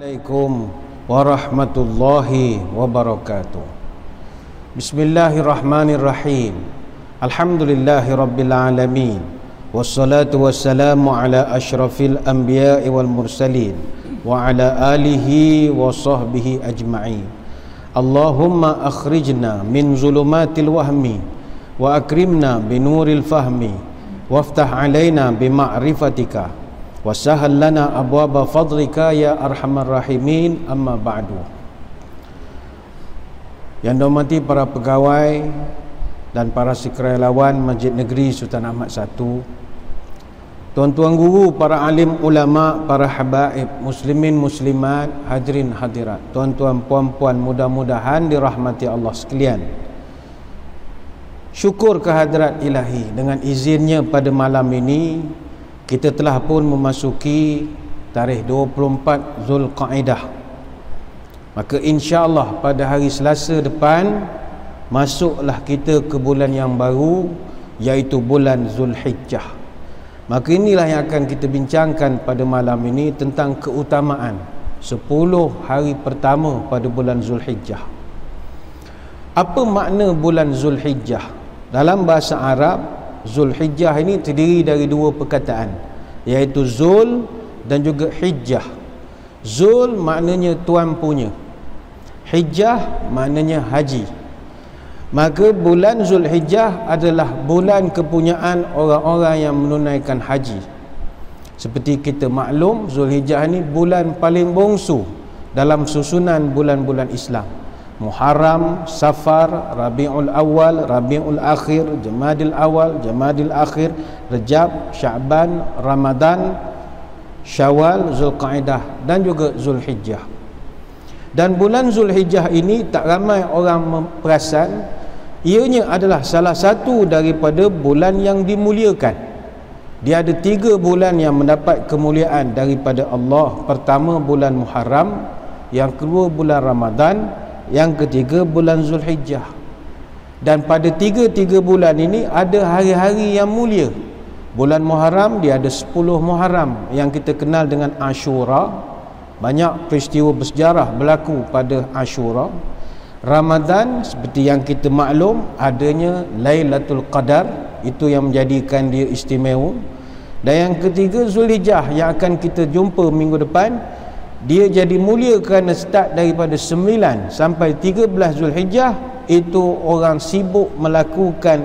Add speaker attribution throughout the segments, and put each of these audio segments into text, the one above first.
Speaker 1: Assalamualaikum warahmatullahi wabarakatuh. Bismillahirrahmanirrahim. Alhamdulillahi rabbil alamin. Wassalatu wassalamu ala asyrafil anbiya'i wal mursalin wa ala alihi wa sahbihi ajma'in. Allahumma akhrijna min zulumatil wahmi wa akrimna binuril fahmi waftah alaina bima'rifatika wasahal lana abwaba fadlika ya arhamar rahimin, amma ba'du. Yang dihormati para pegawai dan para sukarelawan Masjid Negeri Sultan Ahmad I, tuan-tuan guru, para alim ulama, para habaib, muslimin muslimat, hadirin hadirat, tuan-tuan puan-puan, mudah-mudahan dirahmati Allah sekalian. Syukur kehadrat ilahi, dengan izinnya pada malam ini kita telah pun memasuki tarikh 24 Zulqa'dah. Maka insya-Allah pada hari Selasa depan masuklah kita ke bulan yang baru, iaitu bulan Zulhijjah. Maka inilah yang akan kita bincangkan pada malam ini, tentang keutamaan 10 hari pertama pada bulan Zulhijjah. Apa makna bulan Zulhijjah? Dalam bahasa Arab, Zulhijjah ini terdiri dari dua perkataan, iaitu Zul dan juga Hijjah. Zul maknanya tuan punya, Hijjah maknanya haji. Maka bulan Zulhijjah adalah bulan kepunyaan orang-orang yang menunaikan haji. Seperti kita maklum, Zulhijjah ini bulan paling bongsu dalam susunan bulan-bulan Islam. Muharram, Safar, Rabiul Awal, Rabiul Akhir, Jamadil Awal, Jamadil Akhir, Rejab, Sya'ban, Ramadan, Syawal, Zulqa'dah dan juga Zulhijjah. Dan bulan Zulhijjah ini tak ramai orang perasan, ianya adalah salah satu daripada bulan yang dimuliakan. Dia ada 3 bulan yang mendapat kemuliaan daripada Allah. Pertama bulan Muharram, yang kedua bulan Ramadan, yang ketiga bulan Zulhijjah. Dan pada 3 bulan ini ada hari-hari yang mulia. Bulan Muharram dia ada 10 Muharram yang kita kenal dengan Ashura. Banyak peristiwa bersejarah berlaku pada Ashura. Ramadan seperti yang kita maklum, adanya Lailatul Qadar, itu yang menjadikan dia istimewa. Dan yang ketiga Zulhijjah yang akan kita jumpa minggu depan. Dia jadi mulia kerana start daripada 9 sampai 13 Zulhijjah itu orang sibuk melakukan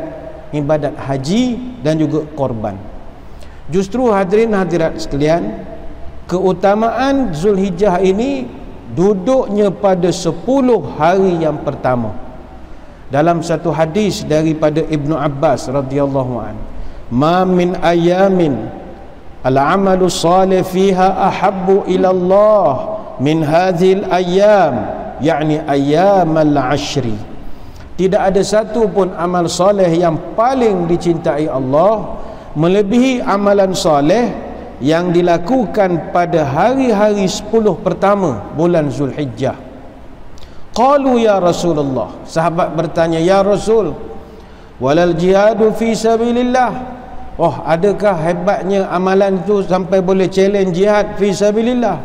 Speaker 1: ibadat haji dan juga korban. Justru hadirin hadirat sekalian, keutamaan Zulhijjah ini duduknya pada 10 hari yang pertama. Dalam satu hadis daripada Ibnu Abbas radhiyallahu anhu, "Ma min ayamin al-amalu salih fiha ahabbu ila Allah min hadhil ayyam, yakni ayyamal ashri." Tidak ada satu pun amal soleh yang paling dicintai Allah melebihi amalan soleh yang dilakukan pada hari-hari 10 pertama bulan Zulhijjah. Qalu ya Rasulullah, sahabat bertanya, ya Rasul, walal jihadu fi sabilillah, oh adakah hebatnya amalan itu sampai boleh challenge jihad fi sabilillah?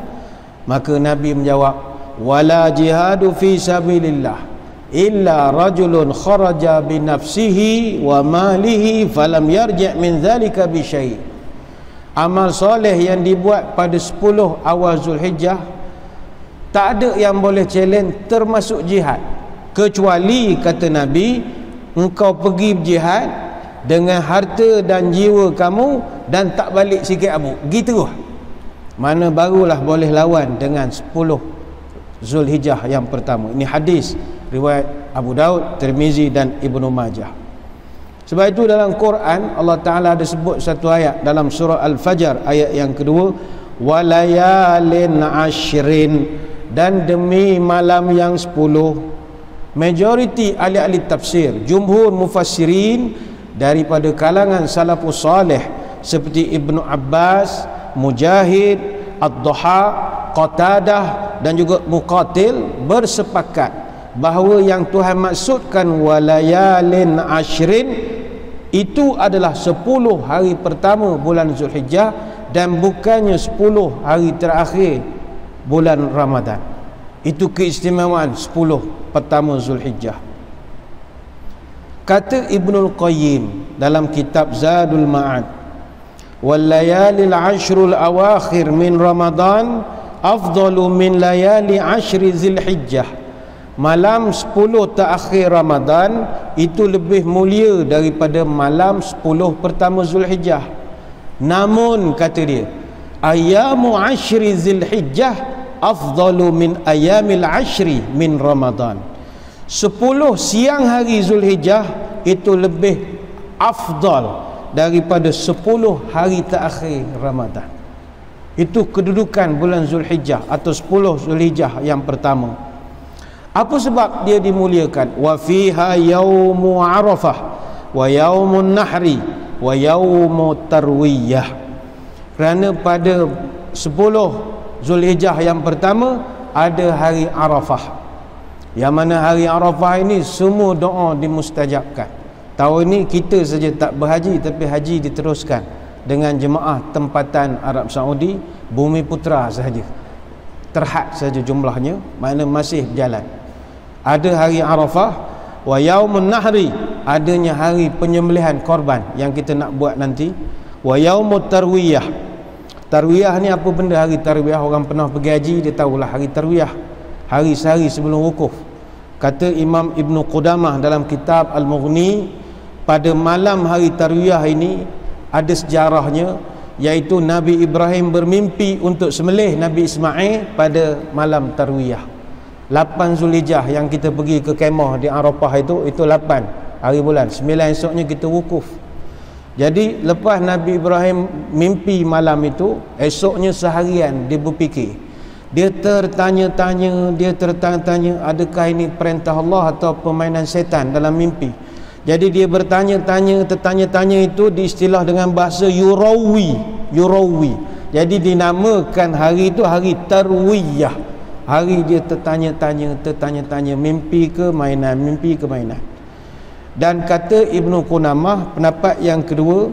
Speaker 1: Maka Nabi menjawab, wala jihadu fi sabilillah illa rajulun kharaja bi nafsihi wa malihi falam yarji' min dhalika bi syai'. Amal soleh yang dibuat pada 10 awal Zulhijjah tak ada yang boleh challenge, termasuk jihad, kecuali kata Nabi, engkau pergi berjihad dengan harta dan jiwa kamu dan tak balik sikit abu, gitu mana barulah boleh lawan dengan 10 Zulhijjah yang pertama. Ini hadis riwayat Abu Daud, Tirmizi dan Ibnu Majah. Sebab itu dalam Quran Allah Ta'ala ada sebut satu ayat dalam surah Al-Fajr ayat yang kedua, walayalin ashrin, dan demi malam yang 10. Majoriti ahli-ahli tafsir, jumhur mufassirin daripada kalangan salafus salih seperti Ibnu Abbas, Mujahid, Ad-Duha, Qatadah dan juga Muqatil bersepakat bahawa yang Tuhan maksudkan walayalin ashrin itu adalah 10 hari pertama bulan Zulhijjah dan bukannya 10 hari terakhir bulan Ramadan. Itu keistimewaan 10 pertama Zulhijjah. Kata Ibnul Qayyim dalam kitab Zadul Ma'ad, wal layalil ashrul awakhir min Ramadan afdalu min layali ashri Zulhijjah. Malam 10 terakhir Ramadan itu lebih mulia daripada malam 10 pertama Zulhijjah. Namun kata dia, ayamu ashri Zulhijjah afdalu min ayamil ashri min Ramadan. 10 siang hari Zulhijjah itu lebih afdal daripada 10 hari terakhir Ramadan. Itu kedudukan bulan Zulhijjah atau 10 Zulhijjah yang pertama. Apa sebab dia dimuliakan? Wa fiha yaumu Arafah wa yaumun nahri wa yaumu tarwiyah. Kerana pada 10 Zulhijjah yang pertama ada hari Arafah, yang mana hari Arafah ini semua doa dimustajabkan. Tahun ini kita saja tak berhaji, tapi haji diteruskan dengan jemaah tempatan Arab Saudi Bumi Putra sahaja, terhad saja jumlahnya, mana masih berjalan. Ada hari Arafah, wa yaumun nahri, adanya hari penyembelihan korban yang kita nak buat nanti, wa yaumut tarwiyah. Tarwiyah ni apa benda hari tarwiyah? Orang pernah pergi haji dia tahulah hari tarwiyah, hari sehari sebelum wukuf. Kata Imam Ibn Qudamah dalam kitab Al-Mughni, pada malam hari tarwiyah ini ada sejarahnya, iaitu Nabi Ibrahim bermimpi untuk sembelih Nabi Ismail pada malam tarwiyah. 8 Zulhijjah yang kita pergi ke kemah di Arafah itu 8 hari bulan, 9 esoknya kita wukuf. Jadi lepas Nabi Ibrahim mimpi malam itu, esoknya seharian dia berfikir, dia tertanya-tanya, adakah ini perintah Allah atau permainan setan dalam mimpi. Jadi dia tertanya-tanya itu diistilah dengan bahasa yurawi. Jadi dinamakan hari itu hari tarwiyah. Hari dia tertanya-tanya, mimpi ke mainan. Dan kata Ibnu Qudamah, pendapat yang kedua,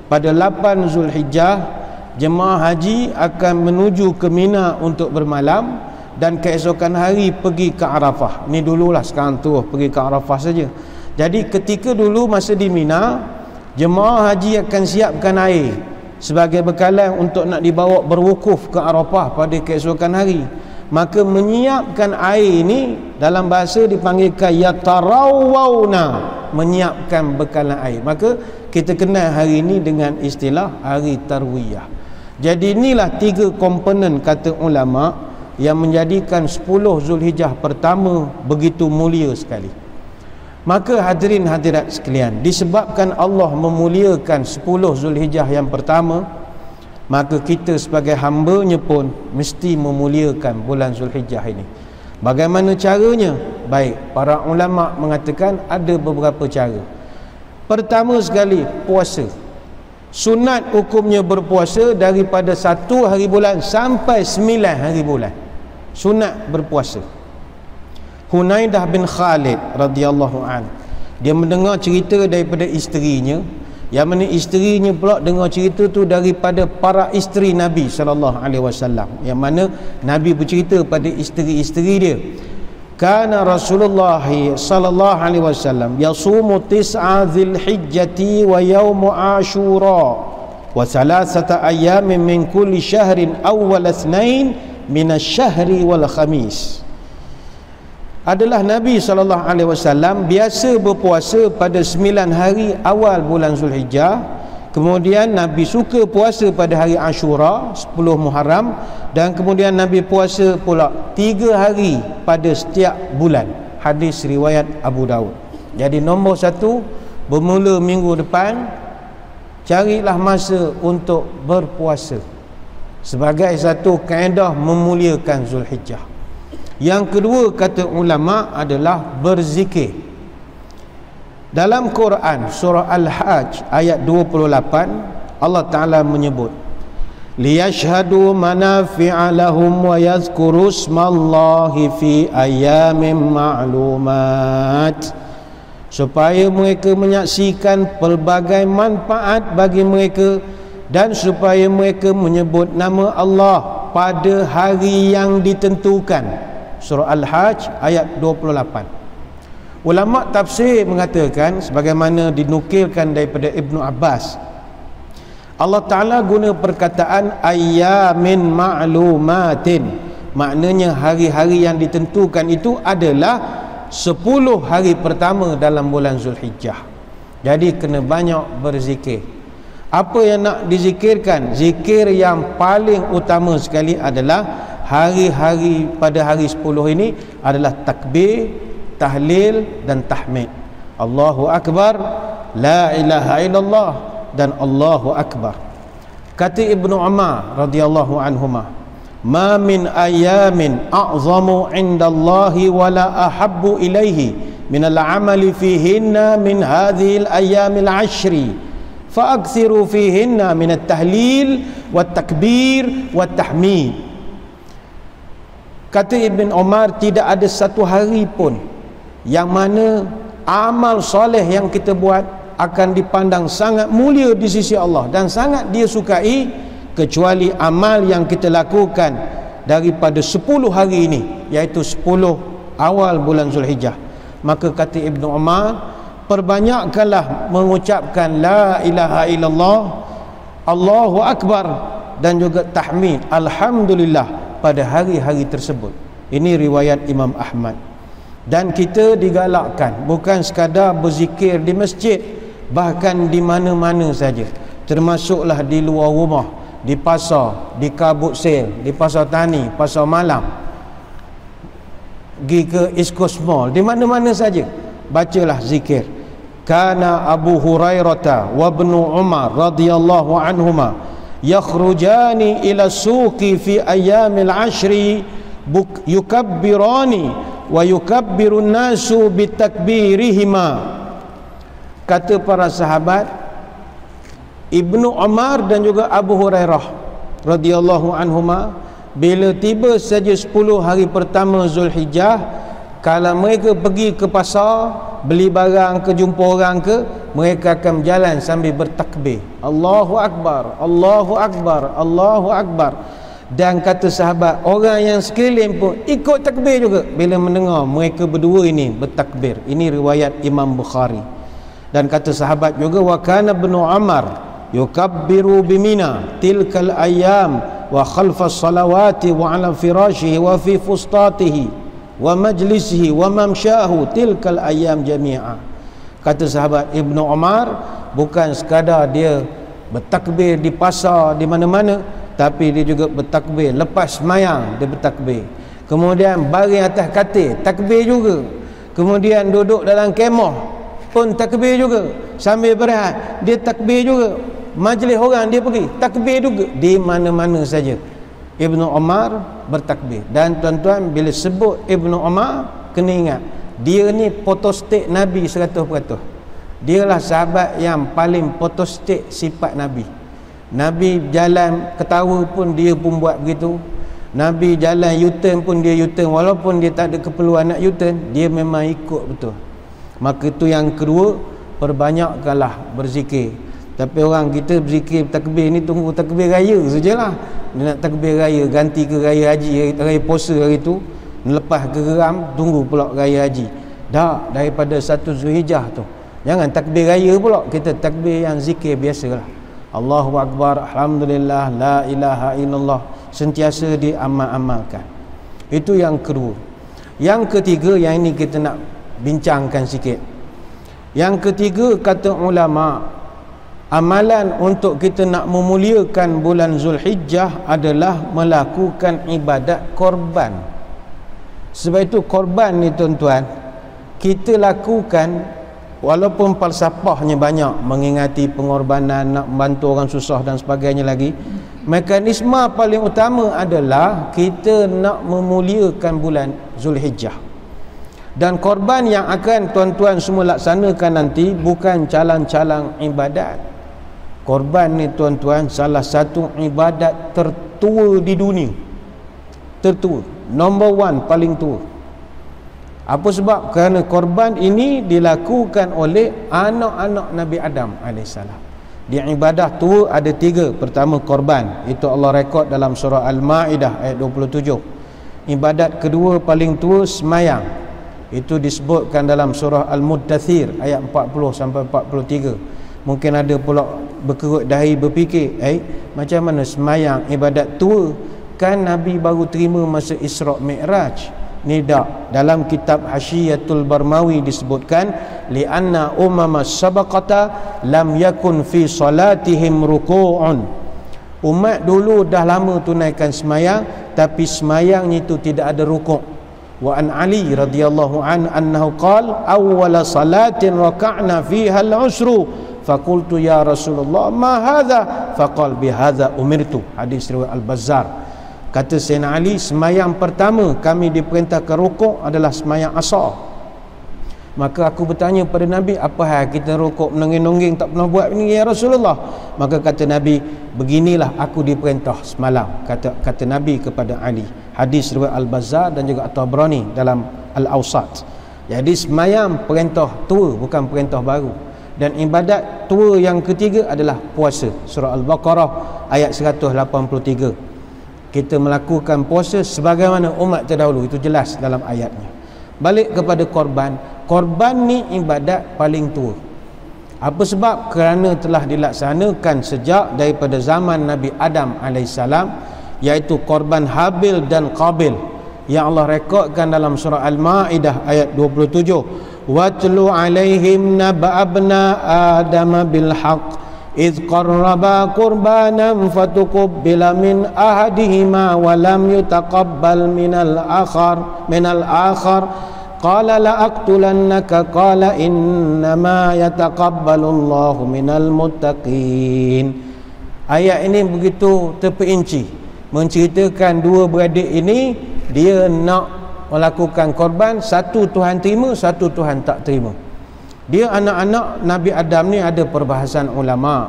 Speaker 1: pada 8 Zulhijjah jemaah haji akan menuju ke Mina untuk bermalam, dan keesokan hari pergi ke Arafah. Ni dululah, sekarang terus pergi ke Arafah saja. Jadi ketika dulu masa di Mina, jemaah haji akan siapkan air sebagai bekalan untuk nak dibawa berwukuf ke Arafah pada keesokan hari. Maka menyiapkan air ini dalam bahasa dipanggilkan yatarawawna, menyiapkan bekalan air. Maka kita kenal hari ini dengan istilah hari tarwiyah. Jadi inilah 3 komponen kata ulama yang menjadikan 10 Zulhijjah pertama begitu mulia sekali. Maka hadirin hadirat sekalian, disebabkan Allah memuliakan 10 Zulhijjah yang pertama, maka kita sebagai hamba-Nya pun mesti memuliakan bulan Zulhijjah ini. Bagaimana caranya? Baik, para ulama mengatakan ada beberapa cara. Pertama sekali, puasa. Sunat hukumnya berpuasa daripada 1 hari bulan sampai 9 hari bulan. Sunat berpuasa. Hunaidah bin Khalid radhiyallahu an, dia mendengar cerita daripada isterinya, yang mana isterinya pula dengar cerita tu daripada para isteri Nabi SAW, yang mana Nabi bercerita pada isteri-isteri dia, kana Rasulullah sallallahu alaihi wasallam yasumu tis'a Dzulhijjati wa yaum Ashura wa thalathata ayamin min kulli syahrin awwal itsnain min asy-syahri wal khamis. Adalah Nabi SAW biasa berpuasa pada 9 hari awal bulan Zulhijjah. Kemudian Nabi suka puasa pada hari Ashura 10 Muharram, dan kemudian Nabi puasa pula 3 hari pada setiap bulan. Hadis riwayat Abu Daud. Jadi nombor 1, bermula minggu depan carilah masa untuk berpuasa sebagai satu kaedah memuliakan Zulhijjah. Yang kedua kata ulama adalah berzikir. Dalam Quran surah Al-Hajj ayat 28 Allah Ta'ala menyebut, liyashhadu manafi'a lahum wa yadhkuru ismallahi fi ayyamin ma'lumat, supaya mereka menyaksikan pelbagai manfaat bagi mereka dan supaya mereka menyebut nama Allah pada hari yang ditentukan. Surah Al-Hajj ayat 28. Ulama tafsir mengatakan sebagaimana dinukilkan daripada Ibnu Abbas, Allah Ta'ala guna perkataan ayyamin ma'lumatin, maknanya hari-hari yang ditentukan itu adalah 10 hari pertama dalam bulan Zulhijjah. Jadi kena banyak berzikir. Apa yang nak dizikirkan? Zikir yang paling utama sekali adalah hari-hari pada hari 10 ini adalah takbir, tahlil dan tahmid. Allahu Akbar, la ilaha illallah dan Allahu Akbar. Kata Ibnu Umar radhiyallahu anhuma, ma min ayamin a'zamu indallahi wa la ahabbu ilaihi min al-amali fihinna min hadhihi al-ayyamil 'ashri fa'akthiru fihinna min at-tahlil wat-takbir wat-tahmid. Kata Ibn Umar, tidak ada satu hari pun yang mana amal soleh yang kita buat akan dipandang sangat mulia di sisi Allah dan sangat dia sukai kecuali amal yang kita lakukan daripada 10 hari ini, iaitu 10 awal bulan Zulhijjah. Maka kata Ibnu Umar, perbanyakkanlah mengucapkan la ilaha illallah, Allahu Akbar dan juga tahmid alhamdulillah pada hari-hari tersebut. Ini riwayat Imam Ahmad. Dan kita digalakkan bukan sekadar berzikir di masjid, bahkan di mana-mana saja, termasuklah di luar rumah, di pasar, di kabut sel, di pasar tani, pasar malam, pergi ke East Coast Mall, di mana-mana saja bacalah zikir. Kana Abu Hurairah wa Ibnu Umar radhiyallahu anhuma yakhrujani ila suqi fi ayyamil 'ashri yukabbirani wa yukabbirun nasu bitakbirihima. Kata para sahabat, Ibnu Umar dan juga Abu Hurairah radhiyallahu anhuma, bila tiba saja 10 hari pertama Zulhijjah, kalau mereka pergi ke pasar beli barang ke, jumpa orang ke, mereka akan berjalan sambil bertakbir, Allahu Akbar, Allahu Akbar, Allahu Akbar. Dan kata sahabat, orang yang sekeliling pun ikut takbir juga bila mendengar mereka berdua ini bertakbir. Ini riwayat Imam Bukhari. Dan kata sahabat juga, wa kana Ibnu Umar yukabbiru bimina tilkal ayyam wa khalfas salawati wa ala firashihi wa fi fustatihi wa majlisihi wa mamsyahu tilkal ayyam jami'a. Kata sahabat, Ibnu Umar bukan sekadar dia bertakbir di pasar di mana-mana, tapi dia juga bertakbir lepas sembahyang, dia bertakbir. Kemudian baring atas katil, takbir juga. Kemudian duduk dalam kemah pun takbir juga. Sambil berehat dia takbir juga. Majlis orang dia pergi takbir juga. Di mana-mana saja Ibnu Umar bertakbir. Dan tuan-tuan, bila sebut Ibnu Umar, kena ingat dia ni fotostat Nabi 100%. Dialah sahabat yang paling fotostat sifat Nabi. Nabi jalan ketawa pun dia pun buat begitu. Nabi jalan U-turn pun dia U-turn, walaupun dia tak ada keperluan nak U-turn, dia memang ikut betul. Maka itu yang kedua, perbanyakkanlah berzikir. Tapi orang kita berzikir takbir ni tunggu takbir raya sajalah. Dia nak takbir raya, ganti ke raya haji, raya puasa hari tu, lepas ke geram, tunggu pula raya haji. Dah daripada 1 Zulhijjah tu, jangan takbir raya pula, kita takbir yang zikir biasalah. Allahu Akbar, alhamdulillah, la ilaha illallah, sentiasa diamal-amalkan. Itu yang kedua. Yang ketiga, yang ini kita nak bincangkan sikit. Yang ketiga, kata ulama, amalan untuk kita nak memuliakan bulan Zulhijjah adalah melakukan ibadat korban. Sebab itu korban ni tuan-tuan, kita lakukan walaupun falsafahnya banyak, mengingati pengorbanan, nak membantu orang susah dan sebagainya lagi. Mekanisme paling utama adalah kita nak memuliakan bulan Zulhijjah. Dan korban yang akan tuan-tuan semua laksanakan nanti bukan calang-calang ibadat. Korban ni tuan-tuan salah satu ibadat tertua di dunia. Tertua, number 1, paling tua. Apa sebab? Kerana korban ini dilakukan oleh anak-anak Nabi Adam AS. Di ibadah tua ada 3. Pertama korban, itu Allah rekod dalam surah Al-Ma'idah ayat 27. Ibadat kedua paling tua semayang, itu disebutkan dalam surah Al-Muddathir ayat 40 sampai 43. Mungkin ada pula berkerut dahi berfikir, macam mana semayang ibadat tua, kan Nabi baru terima masa Isra' Mi'raj. Ni tak. Dalam kitab Hasyiatul Barmawi disebutkan, li'anna umama sabaqata lam yakun fi salatihim ruku'un. Umat dulu dah lama tunaikan semayang, tapi semayangnya itu tidak ada rukuk. Wa an Ali radhiyallahu anhu qala awwala salatin raka'na fiha al-usru faqultu ya Rasulullah ma hadha faqala bi hadha umirtu. Hadis riwayat Al-Bazzar. Kata Sayyidina Ali, semayang pertama kami diperintahkan rukuk adalah semayang asar. Maka aku bertanya pada Nabi, apa hal kita rukuk menongging-nongging tak pernah buat ini ya Rasulullah? Maka kata Nabi, beginilah aku diperintah semalam, kata Nabi kepada Ali. Hadis riwayat Al-Bazzar dan juga At-Tabrani dalam Al-Awsat. Jadi semayang perintah tua, bukan perintah baru. Dan ibadat tua yang ketiga adalah puasa. Surah Al-Baqarah ayat 183. Kita melakukan puasa sebagaimana umat terdahulu, itu jelas dalam ayatnya. Balik kepada korban. Korban ni ibadat paling tua. Apa sebab? Kerana telah dilaksanakan sejak daripada zaman Nabi Adam AS, iaitu korban Habil dan Qabil, yang Allah rekodkan dalam surah Al-Ma'idah ayat 27. Watlu alaihim naba'abna adama bilhaq إذ قربا قربانا فتقبل من أحدهما ولم يتقبل من الآخر قال لأقتلنك قال إنما يتقبل الله من المتقين. Ayat ini begitu terperinci menceritakan dua beradik ini, dia nak melakukan korban, satu Tuhan terima, satu Tuhan tak terima. Dia anak-anak Nabi Adam ni ada perbahasan ulama.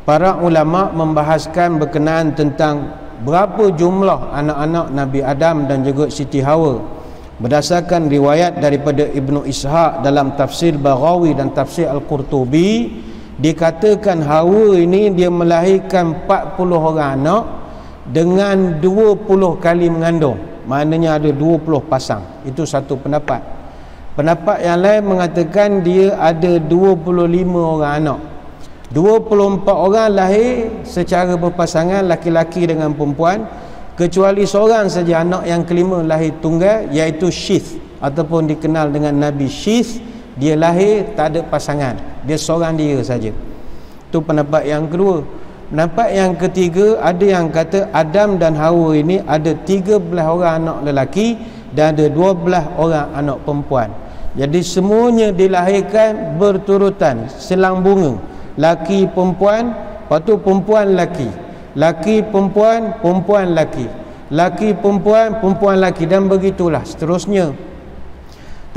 Speaker 1: Para ulama membahaskan berkenaan tentang berapa jumlah anak-anak Nabi Adam dan juga Siti Hawa. Berdasarkan riwayat daripada Ibnu Ishaq dalam tafsir Baghawi dan tafsir Al-Qurtubi, dikatakan Hawa ini dia melahirkan 40 orang anak dengan 20 kali mengandung. Maknanya ada 20 pasang. Itu satu pendapat. Pendapat yang lain mengatakan dia ada 25 orang anak. 24 orang lahir secara berpasangan, laki-laki dengan perempuan, kecuali seorang saja anak yang kelima lahir tunggal, iaitu Syith, ataupun dikenal dengan Nabi Syith. Dia lahir tak ada pasangan, dia seorang dia saja. Itu pendapat yang kedua. Pendapat yang ketiga, ada yang kata Adam dan Hawa ini ada 13 orang anak lelaki dan ada 12 orang anak perempuan. Jadi semuanya dilahirkan berturutan, selang bunga. Laki perempuan, lepas tu perempuan laki. Laki perempuan, perempuan laki. Laki perempuan, perempuan laki, dan begitulah seterusnya.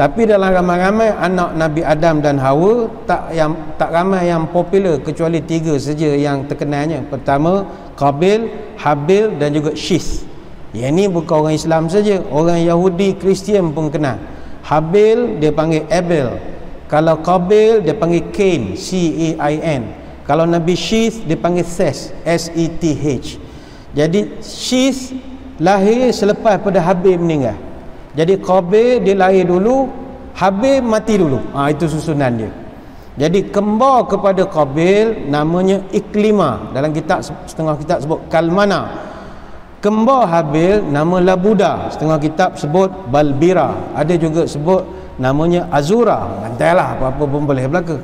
Speaker 1: Tapi dalam ramai-ramai anak Nabi Adam dan Hawa, tak ramai yang popular, kecuali 3 saja yang terkenalnya. Pertama, Qabil, Habil dan juga Syith. Yang ini bukan orang Islam saja, orang Yahudi, Kristian pun kenal. Habil dia panggil Abel. Kalau Qabil dia panggil Cain, C-A-I-N. Kalau Nabi Syith dia panggil Seth, S-E-T-H. Jadi Syith lahir selepas pada Habil meninggal. Jadi Qabil dia lahir dulu, Habil mati dulu. Itu susunan dia. Jadi kembar kepada Qabil namanya Iklima. Dalam kitab, setengah kitab sebut Kalmana. Kembar Habil nama Labuda, setengah kitab sebut Balbira, ada juga sebut namanya Azura. Gantailah, apa-apa pun boleh belaka.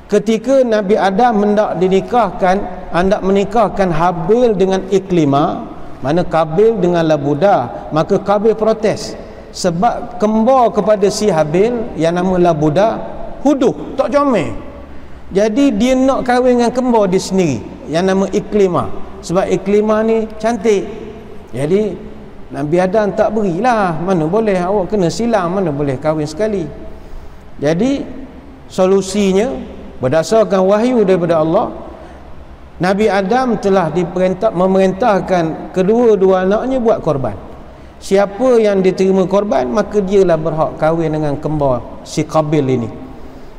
Speaker 1: Ketika Nabi Adam hendak menikahkan Habil dengan Iklima, mana Qabil dengan Labuda, maka Qabil protes sebab kembar kepada si Habil yang nama Labuda huduh, tak comel. Jadi dia nak kahwin dengan kembar dia sendiri yang nama Iklima, sebab Iklima ni cantik. Jadi Nabi Adam tak berilah, mana boleh, awak kena silam, mana boleh kahwin sekali. Jadi solusinya berdasarkan wahyu daripada Allah, Nabi Adam telah memerintahkan kedua-dua anaknya buat korban. Siapa yang diterima korban, maka dialah berhak kahwin dengan kembar si Qabil ini.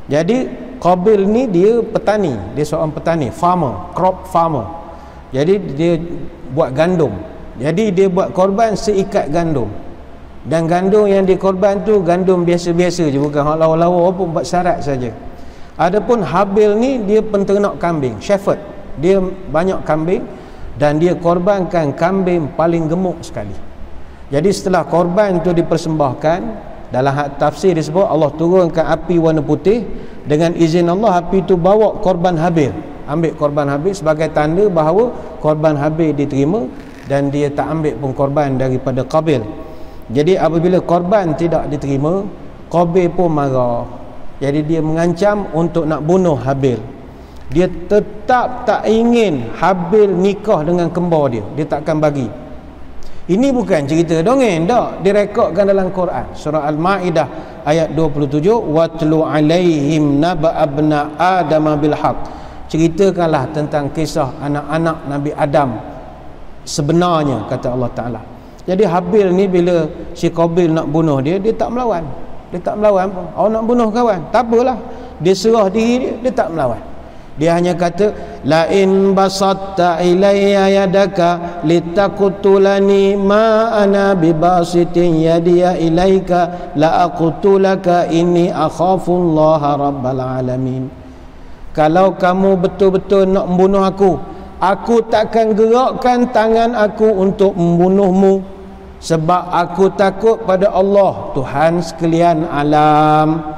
Speaker 1: Jadi Qabil ni dia petani, dia seorang petani, farmer, crop farmer. Jadi dia buat gandum. Jadi dia buat korban seikat gandum. Dan gandum yang dikorban tu gandum biasa-biasa je, bukan hak lawa-lawa pun, buat syarat saja. Adapun Habil ni dia penternak kambing, shepherd. Dia banyak kambing dan dia korbankan kambing paling gemuk sekali. Jadi setelah korban tu dipersembahkan, dalam tafsir disebut Allah turunkan api warna putih. Dengan izin Allah, api itu bawa korban Habil, ambil korban Habil sebagai tanda bahawa korban Habil diterima dan dia tak ambil pun korban daripada Qabil. Jadi apabila korban tidak diterima, Qabil pun marah. Jadi dia mengancam untuk nak bunuh Habil. Dia tetap tak ingin Habil nikah dengan kembar dia. Dia takkan bagi. Ini bukan cerita dongeng, tak, direkodkan dalam Quran. Surah Al-Ma'idah ayat 27, watlu alaihim naba abna adam bil haq. Ceritakanlah tentang kisah anak-anak Nabi Adam sebenarnya, kata Allah Taala. Jadi Habil ni bila si Qabil nak bunuh dia, dia tak melawan. Dia tak melawan pun. Awak nak bunuh kawan, tak apalah. Dia serah diri dia tak melawan. Dia hanya kata, la in basatta ilayya yadaka litaqtulani ma ana bibasitin yadiya ilaika la aqtulaka inni akhafullaha rabbal alamin. Kalau kamu betul-betul nak membunuh aku takkan gerakkan tangan aku untuk membunuhmu, sebab aku takut pada Allah, Tuhan sekalian alam.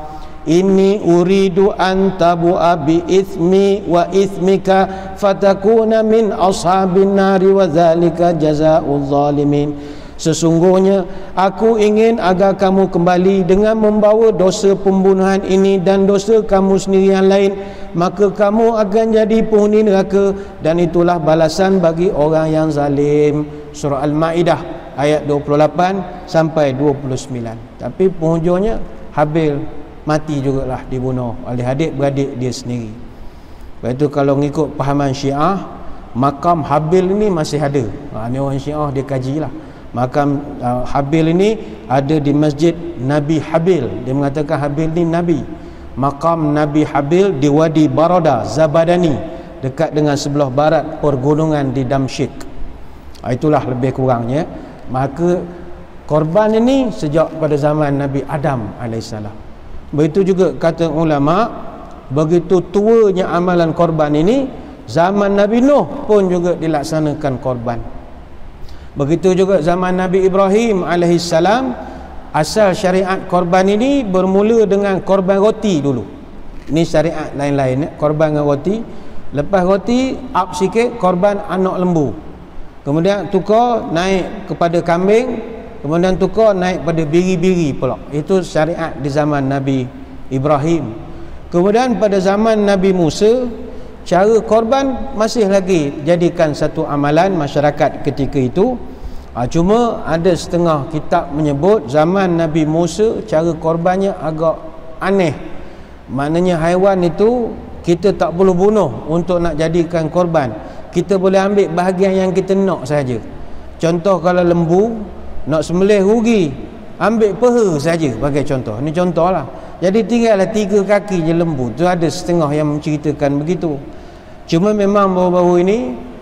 Speaker 1: Inni uridu an tabu'a bi ithmi wa ithmika fatakuna min ashabin nari wa zalika jazaa'ul zalimin. Sesungguhnya aku ingin agar kamu kembali dengan membawa dosa pembunuhan ini dan dosa kamu sendiri yang lain, maka kamu akan jadi penghuni neraka dan itulah balasan bagi orang yang zalim. Surah Al-Ma'idah ayat 28 sampai 29. Tapi penghujungnya Habil mati jugalah, dibunuh oleh adik-beradik dia sendiri. Lepas itu kalau ngikut pahaman Syiah, makam Habil ini masih ada. Ini orang Syiah dia kajilah. Makam Habil ini ada di Masjid Nabi Habil. Dia mengatakan Habil ni Nabi. Makam Nabi Habil di Wadi Barada Zabadani, dekat dengan sebelah barat pergunungan di Damsyik. Itulah lebih kurangnya. Maka korban ini sejak pada zaman Nabi Adam alaihissalam. Begitu juga kata ulama, begitu tuanya amalan korban ini, zaman Nabi Nuh pun juga dilaksanakan korban. Begitu juga zaman Nabi Ibrahim alaihissalam. Asal syariat korban ini bermula dengan korban roti dulu. Ini syariat lain-lain, korban dengan roti. Lepas roti up sikit, korban anak lembu. Kemudian tukar naik kepada kambing, kemudian tukar naik pada biri-biri pula. Itu syariat di zaman Nabi Ibrahim. Kemudian pada zaman Nabi Musa, cara korban masih lagi jadikan satu amalan masyarakat ketika itu. Cuma ada setengah kitab menyebut zaman Nabi Musa cara korbannya agak aneh. Maknanya haiwan itu kita tak boleh bunuh untuk nak jadikan korban. Kita boleh ambil bahagian yang kita nak saja. Contoh kalau lembu nak sembelih rugi, ambil peha saja sebagai contoh. Ini contohlah. Jadi tinggallah 3 kaki je lembu. Tu ada setengah yang menceritakan begitu. Cuma memang baru-baru ini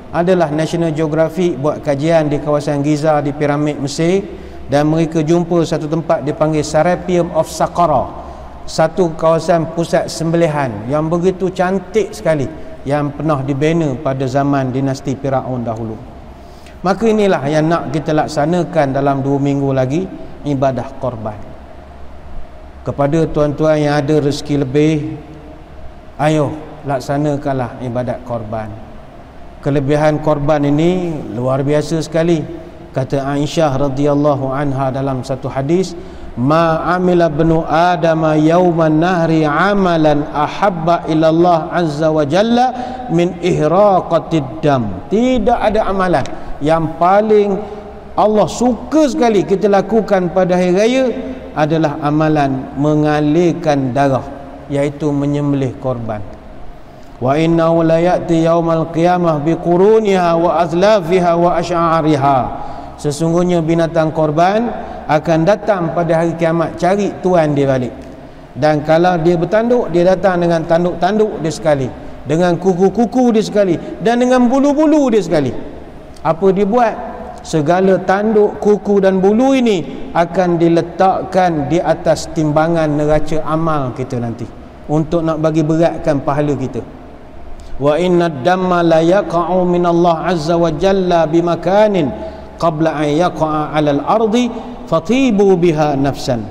Speaker 1: adalah National Geographic buat kajian di kawasan Giza di piramid Mesir, dan mereka jumpa satu tempat dipanggil Serapeum of Saqqara, satu kawasan pusat sembelihan yang begitu cantik sekali, yang pernah dibina pada zaman dinasti Firaun dahulu. Maka inilah yang nak kita laksanakan dalam 2 minggu lagi, ibadah korban. Kepada tuan-tuan yang ada rezeki lebih, ayo laksanakanlah ibadat korban. Kelebihan korban ini luar biasa sekali. Kata Aisyah radhiyallahu anha dalam satu hadis, ma amila ibnu adam yauman nahri amalan ahabba ila Allah azza wa jalla min ihraqatid dam. Tidak ada amalan yang paling Allah suka sekali kita lakukan pada hari raya adalah amalan mengalirkan darah, iaitu menyembelih korban. Wa innahu la ya'ti yaumal qiyamah biquruniha wa azlafiha wa asy'ariha. Sesungguhnya binatang korban akan datang pada hari kiamat cari tuan dia balik. Dan kalau dia bertanduk, dia datang dengan tanduk-tanduk dia sekali, dengan kuku-kuku dia sekali, dan dengan bulu-bulu dia sekali. Apa dia buat? Segala tanduk, kuku dan bulu ini akan diletakkan di atas timbangan neraca amal kita nanti, untuk nak bagi beratkan pahala kita. Wa inna ad-damma la yaqa'u min Allah azza wa jalla bimakanin qabla an yaqa'a 'ala al-ardi fatibu biha nafsan.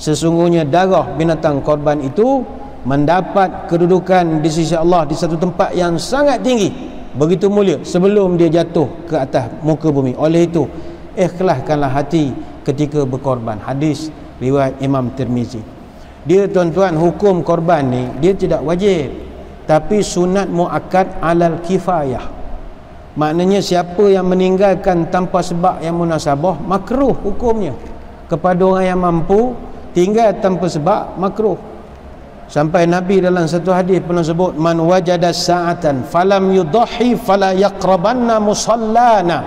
Speaker 1: Sesungguhnya darah binatang korban itu mendapat kedudukan di sisi Allah di satu tempat yang sangat tinggi, begitu mulia, sebelum dia jatuh ke atas muka bumi. Oleh itu, ikhlaskanlah hati ketika berkorban. Hadis riwayat Imam Tirmizi. Dia tuan-tuan, hukum korban ni dia tidak wajib, tapi sunat muakkad alal kifayah. Maknanya siapa yang meninggalkan tanpa sebab yang munasabah, makruh hukumnya. Kepada orang yang mampu, tinggal tanpa sebab, makruh. Sampai Nabi dalam satu hadis pernah sebut, man wajada sa'atan falam yudahi fala yaqrabanna musallana.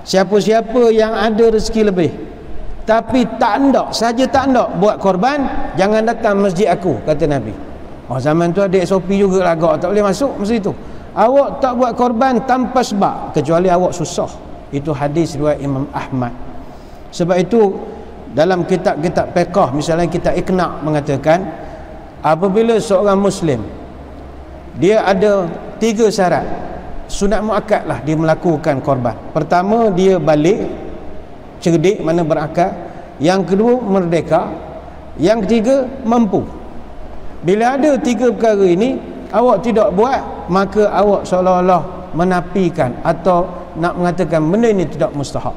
Speaker 1: Siapa-siapa yang ada rezeki lebih tapi tak ndak, saja tak ndak buat korban, jangan datang masjid aku, kata Nabi. Oh, zaman tu ada SOP juga lah, agak tak boleh masuk masa itu. Awak tak buat korban tanpa sebab, kecuali awak susah. Itu hadis riwayat Imam Ahmad. Sebab itu dalam kitab-kitab fiqh, misalnya kitab Iqna' mengatakan, apabila seorang Muslim dia ada 3 syarat, sunat muakkad lah dia melakukan korban. Pertama, dia balik, cerdik, mana berakal. Yang kedua, merdeka. Yang ketiga, mampu. Bila ada 3 perkara ini awak tidak buat, maka awak seolah-olah menafikan atau nak mengatakan benda ini tidak mustahab.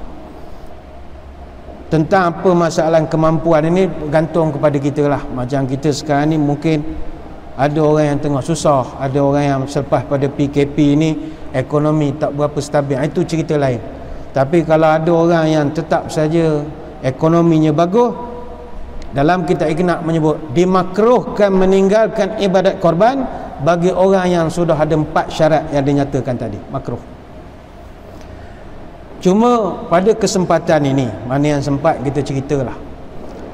Speaker 1: Tentang apa masalah kemampuan ini bergantung kepada kita lah. Macam kita sekarang ni mungkin ada orang yang tengah susah, ada orang yang selepas pada PKP ni ekonomi tak berapa stabil, itu cerita lain. Tapi kalau ada orang yang tetap saja ekonominya bagus, dalam kitab Iqna' menyebut dimakruhkan meninggalkan ibadat korban bagi orang yang sudah ada 4 syarat yang dinyatakan tadi, makruh. Cuma pada kesempatan ini, mana yang sempat kita ceritalah,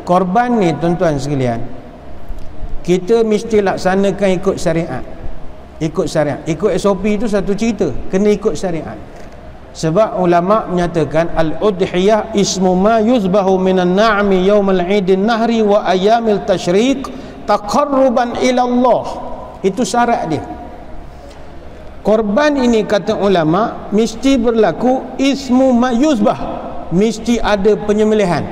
Speaker 1: korban ni tuan-tuan sekalian, kita mesti laksanakan ikut syariat. Ikut syariat, ikut SOP itu satu cerita, kena ikut syariat. Sebab ulama menyatakan al-udhiyah ismu ma yuzbahu minan na'mi yaumal 'idin nahri wa ayyamil tasyriq taqarruban ila Allah. Itu syarat dia. Korban ini kata ulama mesti berlaku ismu ma yuzbah, mesti ada penyembelihan,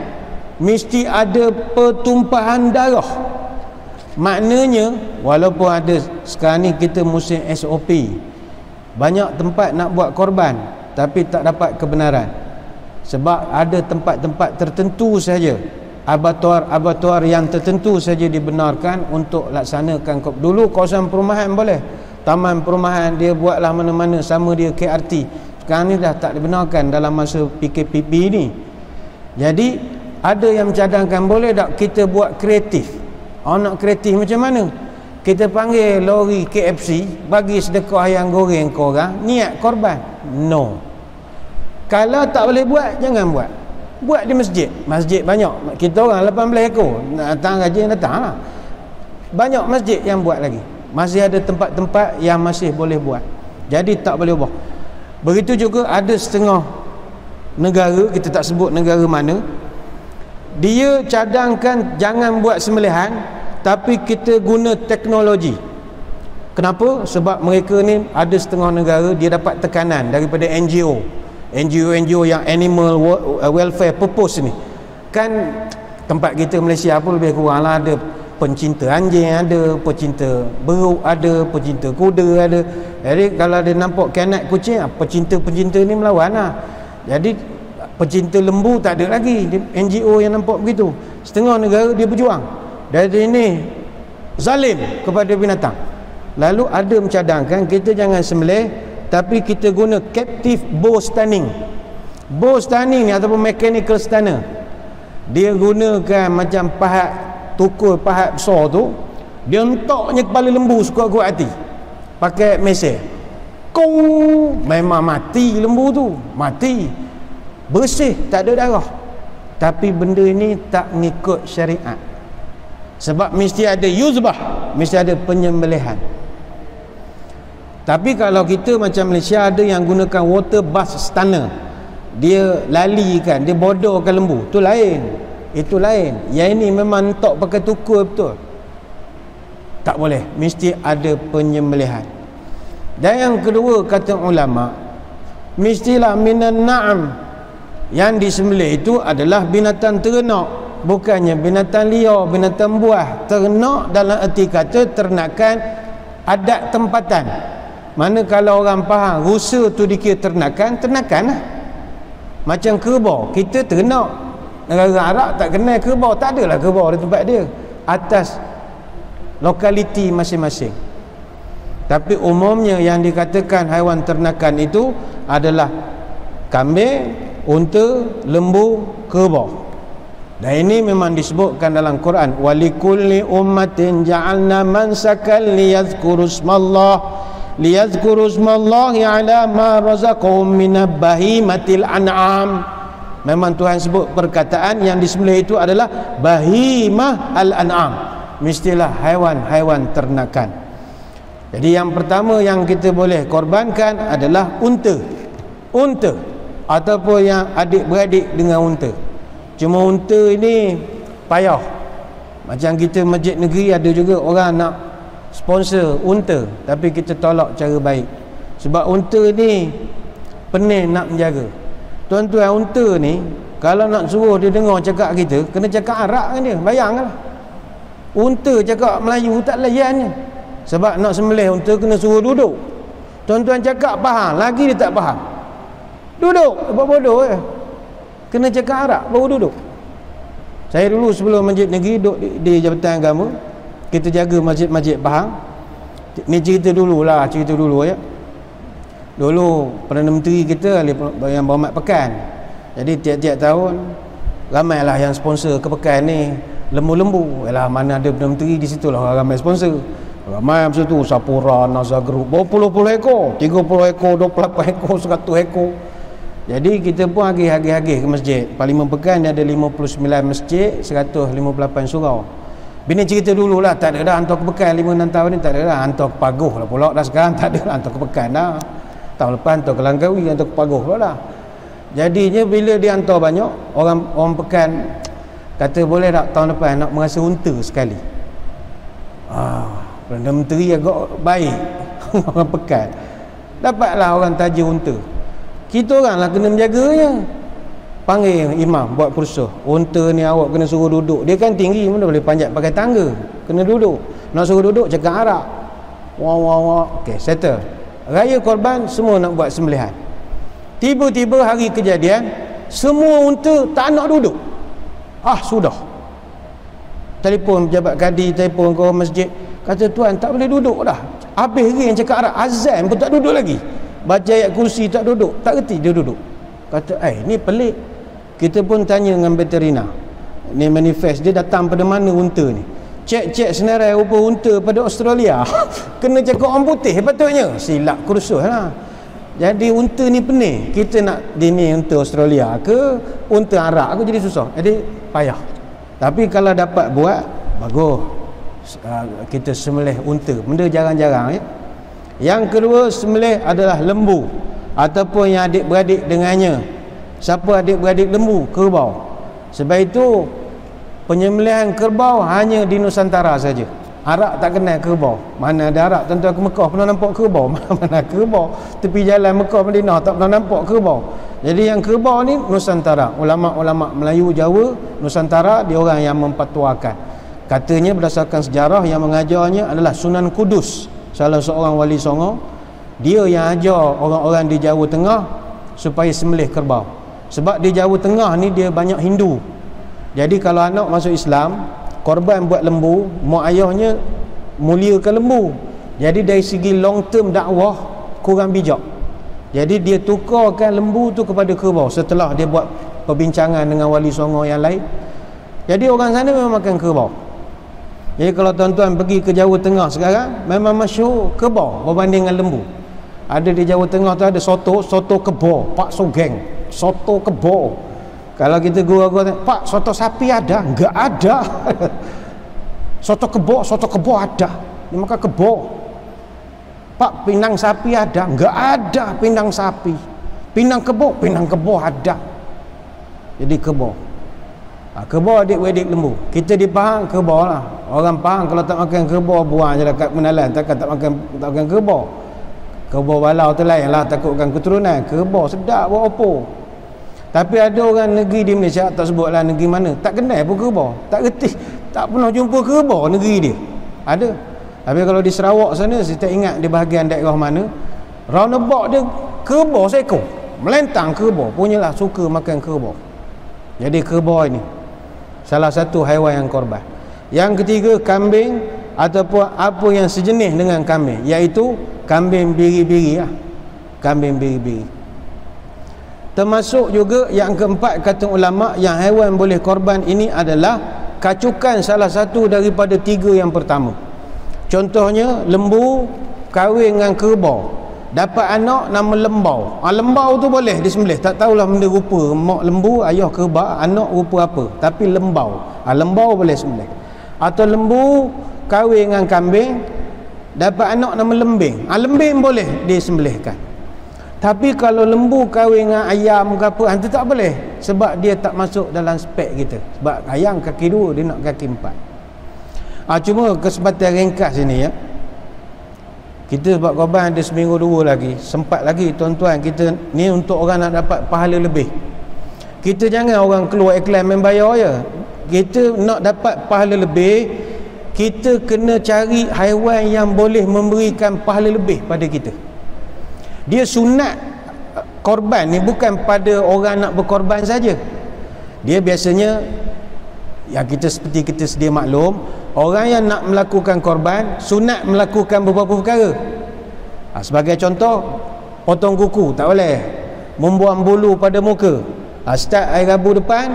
Speaker 1: mesti ada pertumpahan darah. Maknanya walaupun ada sekarang ni kita musim SOP, banyak tempat nak buat korban tapi tak dapat kebenaran, sebab ada tempat-tempat tertentu saja, abatuar yang tertentu saja dibenarkan untuk laksanakan. Dulu kawasan perumahan boleh, taman perumahan dia buatlah mana-mana, sama dia KRT. Sekarang ni dah tak dibenarkan dalam masa PKPP ni. Jadi ada yang mencadangkan, boleh tak kita buat kreatif? Nak kreatif macam mana? Kita panggil lori KFC, bagi sedekah ayam goreng ke orang, niat korban. No. Kalau tak boleh buat, jangan buat. Buat di masjid. Masjid banyak. Kita orang 18 ekor, datang gaji datang lah. Banyak masjid yang buat lagi. Masih ada tempat-tempat yang masih boleh buat. Jadi tak boleh ubah. Begitu juga ada setengah negara, kita tak sebut negara mana, dia cadangkan jangan buat sembelihan, tapi kita guna teknologi. Kenapa? Sebab mereka ni ada setengah negara dia dapat tekanan daripada NGO yang animal welfare purpose ni. Kan tempat kita Malaysia pun lebih kurang lah, ada pencinta anjing, ada pencinta beruk, ada pencinta kuda, ada. Jadi kalau dia nampak kanak kucing, pencinta-pencinta ni melawan lah. Jadi pencinta lembu tak ada lagi, NGO yang nampak begitu. Setengah negara dia berjuang, dari ini zalim kepada binatang. Lalu ada mencadangkan kita jangan sembelih, tapi kita guna captive bow stunning. Bow stunning ni ataupun mechanical stunner, dia gunakan macam pahat, tukul pahat besar tu, dia entoknya kepala lembu sekuat-kuat hati, pakai mesin. Kong, memang mati lembu tu, mati, bersih, tak ada darah. Tapi benda ini tak ngikut syariat. Sebab mesti ada yuzbah, mesti ada penyembelihan. Tapi kalau kita macam Malaysia ada yang gunakan water bath stunner, dia lalikan, dia bodorkan lembu, tu lain. Itu lain. Yang ini memang tok pakai tukul betul. Tak boleh, mesti ada penyembelihan. Dan yang kedua kata ulama, mestilah minan na'am, yang disembelih itu adalah binatang ternak, bukannya binatang liar, binatang buah. Ternak dalam erti kata ternakan adat tempatan. Mana kalau orang faham rusa tu dikira ternakan, ternakan lah. Macam kerbau, kita ternak. Negara Arab tak kenal kerbau, tak adalah kerbau di tempat dia, atas lokaliti masing-masing. Tapi umumnya yang dikatakan haiwan ternakan itu adalah kambing, unta, lembu, kerbau. Dan ini memang disebutkan dalam Quran, walikulli ummatin ja'alna mansakan liyadhkuru ismallahi ala ma razaqahum minab bahimatil an'am. Memang Tuhan sebut perkataan yang disembelih itu adalah bahimah al-an'am, mestilah haiwan-haiwan ternakan. Jadi yang pertama yang kita boleh korbankan adalah unta ataupun yang adik-beradik dengan unta. Cuma unta ini payah. Macam kita masjid negeri ada juga orang nak sponsor unta, tapi kita tolak cara baik. Sebab unta ni pening nak menjaga. Tuan-tuan, unta ni kalau nak suruh dia dengar cakap kita, kena cakap Arab kan dia, bayanglah. Unta cakap Melayu tak layannya. Sebab nak sembelih unta kena suruh duduk. Tuan-tuan cakap faham, lagi dia tak faham. Duduk, buat bodoh je. Kena cakap Arab baru duduk. Saya dulu sebelum masjid negeri duduk di Jabatan Agama, kita jaga masjid-masjid Pahang. Ni cerita dulu ya. Dulu Perdana Menteri kita yang berhormat Pekan. Jadi tiap-tiap tahun ramailah yang sponsor ke Pekan ni lembu-lembu. Yalah, mana ada Perdana Menteri di situlah orang ramai sponsor. Ramai macam tu, Sapura, Nazar Group, berpuluh-puluh ekor, 30 ekor, 28 ekor, 100 ekor. Jadi kita pun agih-agih ke masjid. Parlimen Pekan dia ada 59 masjid, 158 surau. Bini cerita dululah, tak ada dah hantar ke Pekan 5-6 tahun ni, tak ada dah hantar ke Pagoh lah pula dah sekarang, tak ada hantar ke Pekan dah. Tahun lepas hantar ke Langkawi, hantar ke Pagoh pula dah. Jadinya bila dia hantar banyak, orang Pekan kata boleh tak tahun lepas nak merasa unta sekali. Perdana Menteri agak baik. Orang Pekan dapatlah orang taja unta. Kita orang lah kena menjaganya. Panggil imam buat kursus, unta ni awak kena suruh duduk. Dia kan tinggi, mana boleh panjat pakai tangga, kena duduk. Nak suruh duduk cakap Arab. Wah. Okey, settle. Raya korban semua nak buat sembelihan. Tiba-tiba hari kejadian, semua unta tak nak duduk. Sudah. Telefon pejabat kadi, telefon ke orang masjid, kata tuan tak boleh duduk dah. Habis hari yang cakap Arab, azan pun tak duduk lagi. Baca ayat kursi tak duduk, tak reti dia duduk. Kata, ni pelik. Kita pun tanya dengan veterina. Ni manifest dia datang pada mana unta ni. Cek senarai rupa unta pada Australia. Kena cakap orang putih patutnya. Silap kursus lah. Jadi unta ni pening. Kita nak dini unta Australia ke unta Arab aku jadi susah. Jadi payah. Tapi kalau dapat buat, bagus. Kita sembelih unta. Benda jarang-jarang ya. Yang kedua sembelih adalah lembu ataupun yang adik-beradik dengannya. Siapa adik-beradik lembu? Kerbau. Sebab itu penyembelihan kerbau hanya di Nusantara saja. Arab tak kenal kerbau. Mana ada Arab tuan-tuan ke Mekah pernah nampak kerbau? Mana kerbau? Tepi jalan Mekah Madinah tak pernah nampak kerbau. Jadi yang kerbau ni Nusantara. Ulama-ulama Melayu Jawa Nusantara dia orang yang mempatuakan. Katanya berdasarkan sejarah yang mengajarnya adalah Sunan Kudus, salah seorang wali Songo. Dia yang ajar orang-orang di Jawa Tengah supaya sembelih kerbau. Sebab di Jawa Tengah ni dia banyak Hindu. Jadi kalau anak masuk Islam, korban buat lembu, mak ayahnya muliakan lembu. Jadi dari segi long term dakwah kurang bijak. Jadi dia tukarkan lembu tu kepada kerbau setelah dia buat perbincangan dengan wali Songo yang lain. Jadi orang sana memang makan kerbau. Jadi kalau tuan-tuan pergi ke Jawa Tengah sekarang, memang masyhur kerbau berbanding dengan lembu. Ada di Jawa Tengah tu ada soto kebor, Pak Sogeng, soto kebor. Kalau kita gua Pak, soto sapi ada? Enggak ada. Soto kebo ada. Dia makan kebo. Pak, pindang sapi ada? Enggak ada pindang sapi. Pindang kebo ada. Jadi kebo. Kebo adik-adik lembu. Kita dipaham kebo lah. Orang faham kalau tak makan kebo, buang je dekat penalan. Tak makan kebo. Kebo balau tu lain lah, takutkan keturunan. Kebo sedap buat apa. Tapi ada orang negeri di Malaysia, tak sebutlah negeri mana, tak kenal pun kebo. Tak reti, tak pernah jumpa kebo negeri dia. Ada. Tapi kalau di Sarawak sana, saya tak ingat di bahagian daerah mana, roundabout dia kebo seekor. Melentang kebo. Punyalah suka makan kebo. Jadi kebo ini salah satu haiwan yang korban. Yang ketiga, kambing ataupun apa yang sejenis dengan kambing, iaitu kambing biri-biri lah. Kambing biri-biri. Termasuk juga yang keempat, kata ulama, yang haiwan boleh korban ini adalah kacukan salah satu daripada tiga yang pertama. Contohnya, lembu kahwin dengan kerbau, dapat anak nama lembau. Lembau tu boleh disembelih. Tak tahulah benda rupa mak lembu, ayah kerbau, anak rupa apa, tapi lembau. Lembau boleh sembelih. Atau lembu kahwin dengan kambing, dapat anak nama lembing. Lembing boleh disembelihkan. Tapi kalau lembu kahwin dengan ayam ke apa, itu tak boleh, sebab dia tak masuk dalam spek kita. Sebab ayam kaki 2, dia nak kaki 4. Cuma kesempatan ringkas ini ya, kita buat korban ada seminggu 2 lagi, sempat lagi tuan-tuan. Kita ni untuk orang nak dapat pahala lebih. Kita jangan orang keluar iklan main bayar je. Kita nak dapat pahala lebih, kita kena cari haiwan yang boleh memberikan pahala lebih pada kita. Dia sunat korban ni bukan pada orang nak berkorban saja. Dia biasanya, ya kita seperti kita sedia maklum, orang yang nak melakukan korban sunat melakukan beberapa perkara. Sebagai contoh, potong kuku tak boleh, membuang bulu pada muka. Start hari Rabu depan,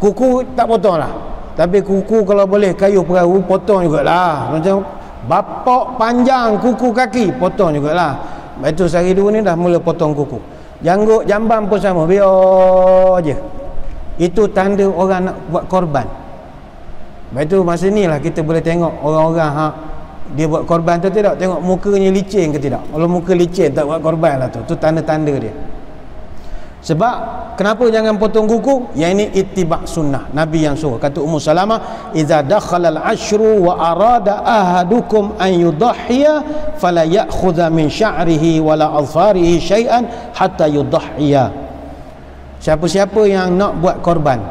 Speaker 1: kuku tak potong lah. Tapi kuku kalau boleh kayu perahu, potong jugalah. Macam bapak panjang kuku kaki, potong jugalah. Itu sehari 2 ni dah mula potong kuku. Janggut jambang pun sama, biar je. Itu tanda orang nak buat korban. Itu masa ni lah kita boleh tengok orang-orang dia buat korban tu tidak, tengok mukanya licin ke tidak. Kalau muka licin tak buat korban lah tu tanda-tanda dia. Sebab kenapa jangan potong kuku? Yang ini ittiba' sunnah Nabi yang suruh. Kata Ummu Salamah, "Idza dakhala al-ashru wa arada ahadukum an yudahhiya fala ya'khudha min sya'rihi wala adfarihi syai'an hatta yudahhiya." Siapa-siapa yang nak buat korban,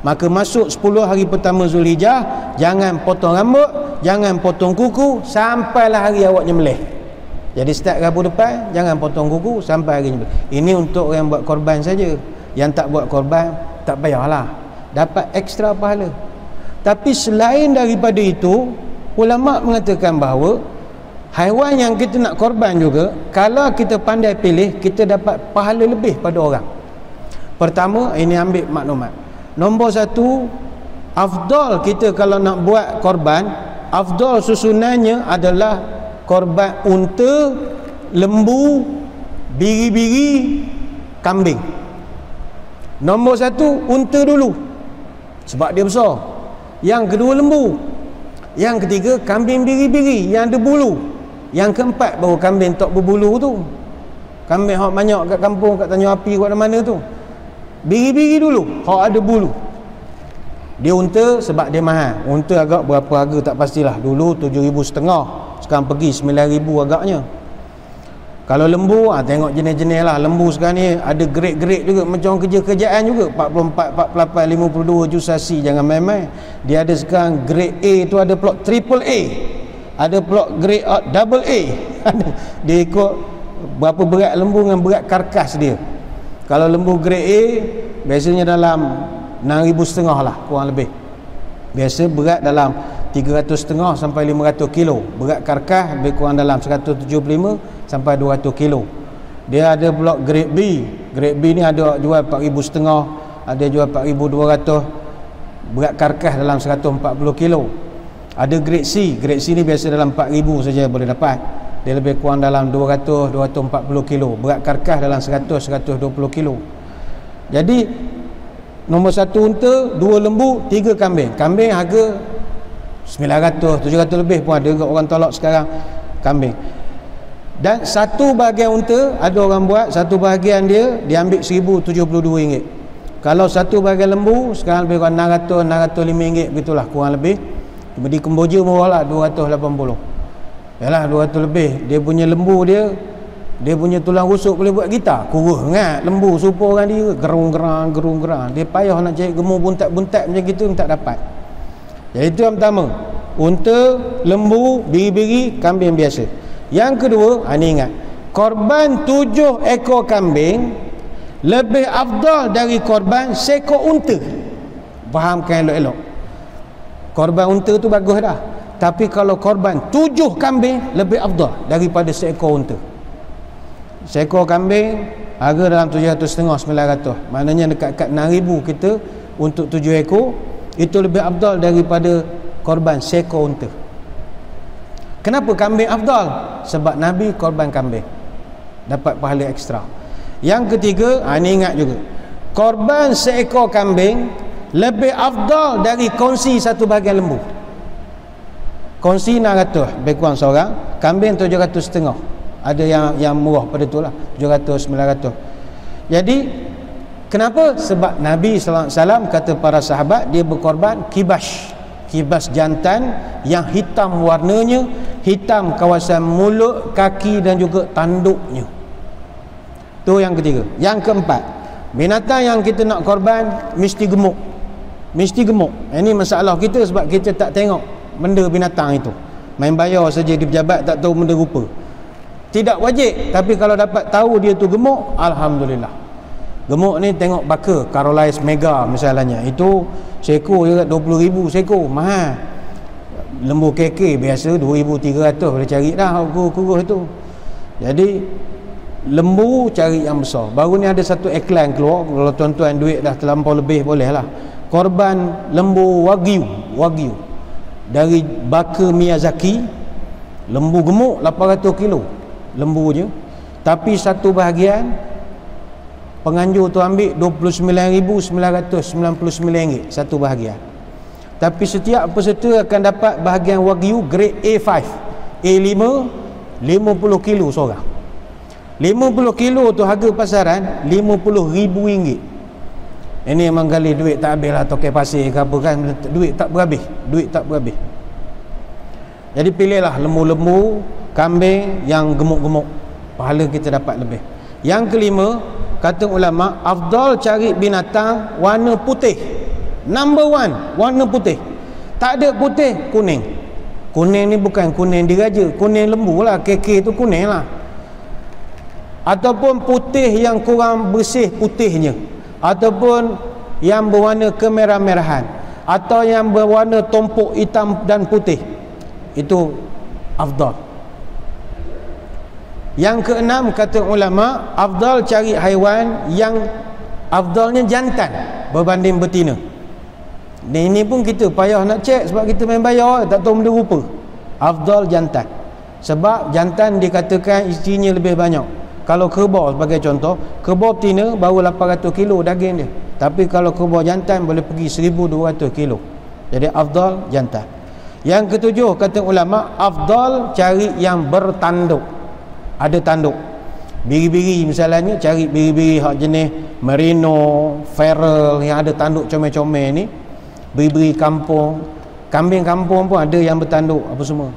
Speaker 1: maka masuk 10 hari pertama Zulhijjah, jangan potong rambut, jangan potong kuku sampailah hari awak nyembelih. Jadi start Rabu depan, jangan potong kuku sampai hari nyembelih. Ini untuk orang buat korban saja. Yang tak buat korban, tak payahlah, dapat ekstra pahala. Tapi selain daripada itu, ulama mengatakan bahawa haiwan yang kita nak korban juga, kalau kita pandai pilih, kita dapat pahala lebih pada orang. Pertama, ini ambil maklumat. Nombor 1, afdal kita kalau nak buat korban, afdal susunannya adalah korban unta, lembu, biri-biri, kambing. Nombor 1 unta dulu, sebab dia besar. Yang kedua lembu. Yang ketiga kambing biri-biri yang ada bulu. Yang keempat baru kambing tak berbulu tu. Kambing hak banyak kat kampung, kat Tanjung Api, kat mana tu. Biri-biri dulu, hak ada bulu. Dia unta sebab dia mahal. Unta agak berapa harga tak pastilah. Dulu 7,500, sekarang pergi 9,000 agaknya. Kalau lembu, tengok jenis-jenis lah. Lembu sekarang ni ada grade-grade juga, macam kerja-kerjaan juga. 44, 48, 52 jusasi, jangan main-main. Dia ada sekarang grade A tu, ada plot triple A, ada plot grade double A. Dia ikut berapa berat lembu dengan berat karkas dia. Kalau lembu grade A biasanya dalam 6,500 lah, kurang lebih. Biasa berat dalam 300,500 sampai 500 kilo. Berat karkas lebih kurang dalam 175 sampai 200 kilo. Dia ada blok grade B. Grade B ni ada jual 4,500, ada jual 4,200. Berat karkas dalam 140 kilo. Ada grade C. Grade C ni biasa dalam 4,000 saja boleh dapat. Dia lebih kurang dalam 200, 240 kilo. Berat karkas dalam 100, 120 kilo. Jadi nombor 1 unta, 2 lembu, 3 kambing. Kambing harga 900, 700 lebih pun ada orang tolak sekarang kambing. Dan satu bahagian unta ada orang buat, satu bahagian dia ambil RM1,072. Kalau satu bahagian lembu sekarang lebih kurang 600, RM605 begitulah kurang lebih. Di Kemboja murah lah 280. Yalah 200 lebih. Dia punya lembu dia punya tulang rusuk boleh buat gitar. Kurus sangat lembu supaya orang dia gerung-gerang. Dia payah nak cari gemuk buntat-buntat macam gitu tak dapat. Jadi itu yang pertama. Unta, lembu, biri-biri, kambing biasa. Yang kedua, ni ingat. Korban 7 ekor kambing lebih afdal dari korban seekor unta. Fahamkan elok-elok. Korban unta tu bagus dah. Tapi kalau korban 7 kambing lebih afdal daripada seekor unta. Seekor kambing harga dalam 750, 900. Maknanya dekat-dekat 6,000 kita untuk 7 ekor. Itu lebih afdal daripada korban seekor unta. Kenapa kambing afdal? Sebab Nabi korban kambing, dapat pahala ekstra. Yang ketiga, ni ingat juga, korban seekor kambing lebih afdal dari kongsi satu bahagian lembu. Kongsi 600 lebih kurang seorang, kambing 750. Ada yang murah pada tu lah, 700, 900. Jadi kenapa? Sebab Nabi SAW kata para sahabat dia berkorban kibas jantan yang hitam warnanya, hitam kawasan mulut, kaki dan juga tanduknya. Tu yang ketiga. Yang keempat, binatang yang kita nak korban mesti gemuk. Ini masalah kita sebab kita tak tengok benda binatang itu. Main bayar saja di pejabat tak tahu benda rupa. Tidak wajib, tapi kalau dapat tahu dia tu gemuk, alhamdulillah. Gemuk ni tengok baka Carolais Mega misalnya, itu seekor juga 20,000 seekor, mahal. Lembu KK biasa 2,300 boleh cari dah kurus itu. Jadi lembu cari yang besar. Baru ni ada satu iklan keluar, kalau tuan-tuan duit dah terlampau lebih boleh lah, korban lembu wagyu dari baka Miyazaki. Lembu gemuk 800 kilo lembu je, tapi satu bahagian penganjur tu ambil RM29,999 satu bahagian. Tapi setiap peserta akan dapat bahagian wagyu grade A5, A5, 50 kilo seorang. 50 kilo tu harga pasaran RM50,000. Ini memang gali duit tak habis lah, tokai pasir ke apa kan, duit tak berhabis. Jadi pilihlah lembu-lembu, kambing yang gemuk-gemuk, pahala kita dapat lebih. Yang kelima, kata ulama, afdal cari binatang warna putih. Number 1 warna putih. Tak ada putih, kuning. Kuning ni bukan kuning diraja, kuning lembu lah, KK tu kuning lah. Ataupun putih yang kurang bersih putihnya, ataupun yang berwarna kemerah-merahan, atau yang berwarna tompok hitam dan putih. Itu afdal. Yang keenam, kata ulama, afdal cari haiwan yang afdalnya jantan berbanding betina. Ini pun kita payah nak cek sebab kita main bayar tak tahu benda rupa. Afdal jantan. Sebab jantan dikatakan isterinya lebih banyak. Kalau kerbau sebagai contoh, kerbau betina baru 800 kilo daging dia. Tapi kalau kerbau jantan boleh pergi 1,200 kilo. Jadi afdal jantan. Yang ketujuh, kata ulama, afdal cari yang bertanduk. Ada tanduk. Biri-biri misalnya, cari biri-biri hak jenis merino, feral yang ada tanduk comel-comel ni. Biri-biri kampung, kambing kampung pun ada yang bertanduk apa semua.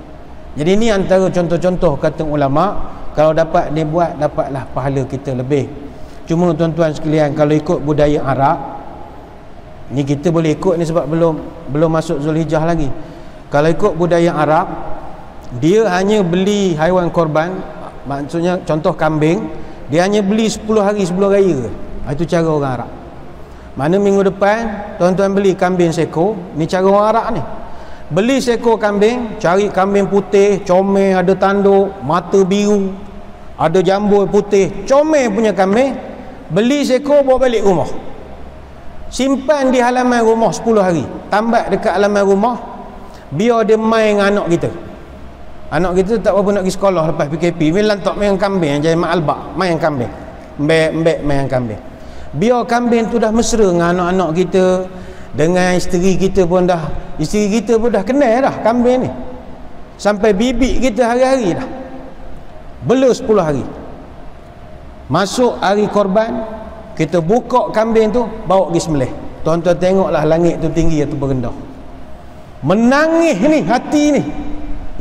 Speaker 1: Jadi ni antara contoh-contoh kata ulama, kalau dapat dia buat, dapatlah pahala kita lebih. Cuma tuan-tuan sekalian, kalau ikut budaya Arab ni, kita boleh ikut ni sebab belum masuk Zulhijjah lagi. Kalau ikut budaya Arab, dia hanya beli haiwan korban, maksudnya contoh kambing, dia hanya beli 10 hari sebelum raya. Itu cara orang Arab. Mana minggu depan tuan-tuan beli kambing seekor, ni cara orang Arab ni. Beli seekor kambing, cari kambing putih, comel, ada tanduk, mata biru, ada jambul putih, comel punya kambing. Beli seekor, bawa balik rumah, simpan di halaman rumah 10 hari, tambat dekat halaman rumah, biar dia main dengan anak kita. Anak kita tak berapa nak pergi sekolah lepas PKP, main lantak main kambing, jadi mak albak main kambing, mbek main kambing. Biar kambing tu dah mesra dengan anak-anak kita, Dengan isteri kita pun dah kenal dah kambing ni. Sampai bibik kita hari-hari dah. Belum 10 hari. Masuk hari korban, kita buka kambing tu, bawa pergi sembelih. Tuan-tuan tengoklah langit tu tinggi atau rendah. Menangis ni hati ni.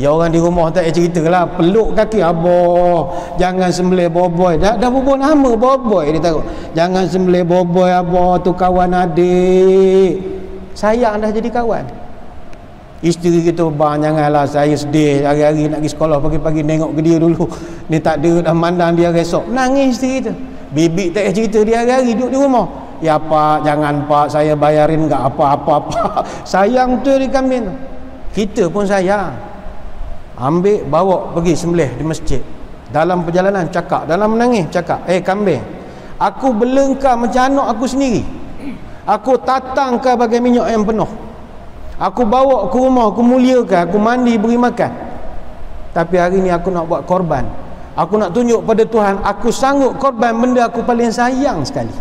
Speaker 1: Ya orang di rumah tak cerita lah, peluk kaki, abah jangan sembelih boboy. Dah berbual nama boboy dia tahu. Jangan sembelih boboy abah tu, kawan adik. Sayang dah jadi kawan. Isteri kita janganlah saya sedih hari-hari nak pergi sekolah, pagi-pagi nengok ke dia dulu. Ni tak ada dah mandang dia resok. Nangis isteri kita. Bibik tak cerita dia hari-hari duduk di rumah. Ya pak, jangan pak, saya bayarin enggak apa-apa. Sayang tu di kambing tu. Kita pun sayang. Ambil bawa pergi sembelih di masjid. Dalam perjalanan cakap, dalam menangis cakap, kambing, aku belengkar macam anak aku sendiri. Aku tatang kau bagai minyak yang penuh. Aku bawa ke rumah, aku muliakan, aku mandi, beri makan. Tapi hari ni aku nak buat korban. Aku nak tunjuk pada Tuhan, aku sanggup korban benda aku paling sayang sekali.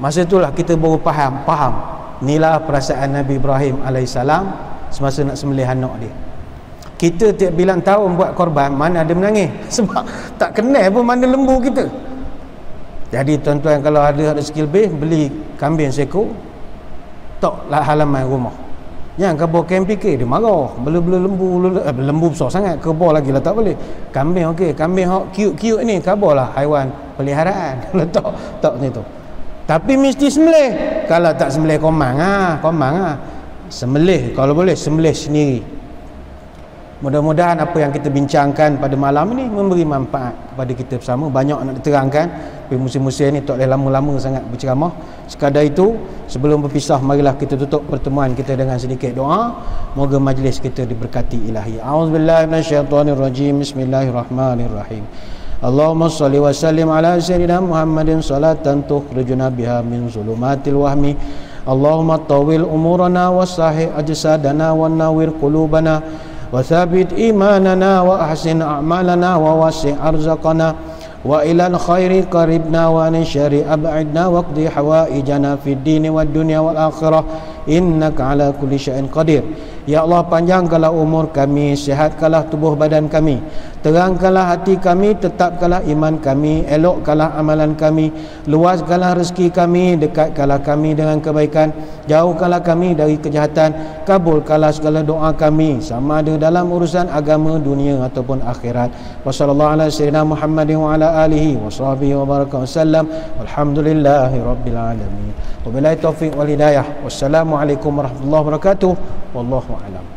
Speaker 1: Masa itulah kita baru faham. Inilah perasaan Nabi Ibrahim AS semasa nak sembelih anak dia. Kita tiap bilang tahun buat korban, mana ada menangis. Sebab tak kenal pun mana lembu kita. Jadi tuan-tuan, kalau ada rezeki lebih, beli kambing seekor, toklah halaman rumah. Yang kebor KMPK dia marah. Bela-bela lembu besar sangat, kebor lagi lah tak boleh. Kambing okey, kambing hok cute-cute ni kebor lah haiwan peliharaan. Tok ni tu. Tapi mesti sembelih. Kalau tak sembelih komang. Sembelih kalau boleh sembelih sendiri. Mudah-mudahan apa yang kita bincangkan pada malam ini memberi manfaat kepada kita bersama. Banyak nak diterangkan, tapi musim-musim ni tak boleh lama-lama sangat berceramah. Sekadar itu, sebelum berpisah, marilah kita tutup pertemuan kita dengan sedikit doa. Moga majlis kita diberkati ilahi. A'udzubillahi minasyaitonirrajim. Bismillahirrahmanirrahim. Allahumma salli wa sallim ala sayyidina Muhammadin salatan tukhrijuna biha min zulumatil wahmi. Allahumma tawil umurana wa sahih ajsadana wa nawwir qulubana wa thabit imanana wa ahsin a'malana wa wasi' arzaqana wa ilal khairi qaribna wa an syarri ab'idna wa qdi hawaijana fid dini wad dunya wal akhirah innaka ala kulli syai'in qadir. Ya Allah, panjangkanlah umur kami, sihatkanlah tubuh badan kami, terangkanlah hati kami, tetapkanlah iman kami, elokkanlah amalan kami, luaskanlah rezeki kami, dekatkanlah kami dengan kebaikan, jauhkanlah kami dari kejahatan, kabulkanlah segala doa kami, sama ada dalam urusan agama, dunia ataupun akhirat. Wassallallahu ala sayyidina Muhammadin wa ala alihi wa sahbihi wa baraka wasallam. Walhamdulillahi rabbil alamin. Wabillahi taufiq wal hidayah. Wassalamualaikum warahmatullahi wabarakatuh. Wallahu a'lam.